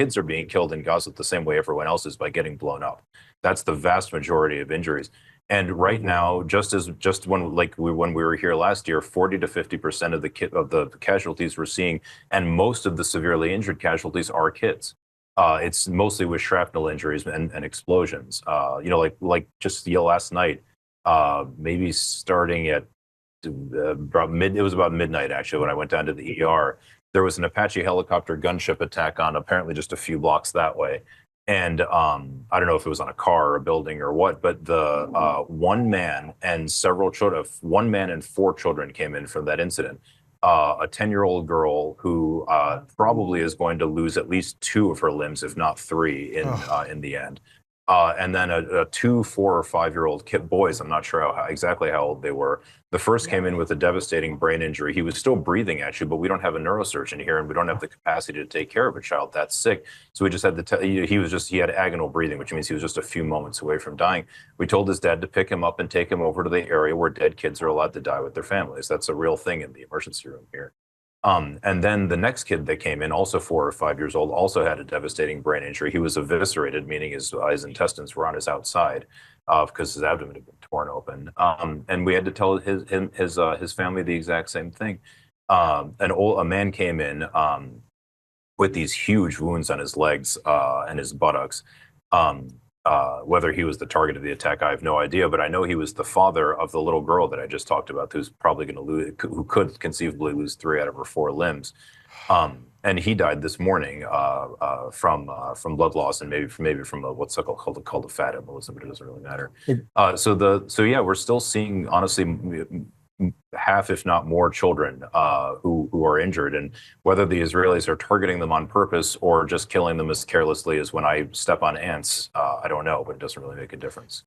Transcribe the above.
kids are being killed in Gaza the same way everyone else is, by getting blown up. That's the vast majority of injuries. And right now, just when when we were here last year, 40 to 50% of the casualties we're seeing, and most of the severely injured casualties are kids. It's mostly with shrapnel injuries and explosions. Like just last night, maybe starting at it was about midnight actually when I went down to the ER. There was an Apache helicopter gunship attack on apparently just a few blocks that way. And I don't know if it was on a car or a building or what, but the one man and several children, one man and four children came in from that incident. A 10-year-old girl who probably is going to lose at least two of her limbs, if not three, in the end. And then two 4 or 5-year-old boys. I'm not sure exactly how old they were. The first came in with a devastating brain injury. He was still breathing, actually, but we don't have a neurosurgeon here, and we don't have the capacity to take care of a child that's sick. So we just had to he had agonal breathing, which means he was just a few moments away from dying. We told his dad to pick him up and take him over to the area where dead kids are allowed to die with their families. That's a real thing in the emergency room here. And then the next kid that came in, also 4 or 5 years old, also had a devastating brain injury. He was eviscerated, meaning his intestines were on his outside because his abdomen had been torn open. And we had to tell his family the exact same thing. A man came in with these huge wounds on his legs and his buttocks. Whether he was the target of the attack, I have no idea, but I know he was the father of the little girl that I just talked about, who's probably going to lose, who could conceivably lose 3 out of her 4 limbs. And he died this morning from blood loss and maybe from what's called a fat embolism, but it doesn't really matter. So yeah, we're still seeing, honestly, half, if not more, children who are injured, and whether the Israelis are targeting them on purpose or just killing them as carelessly as when I step on ants, I don't know, but it doesn't really make a difference.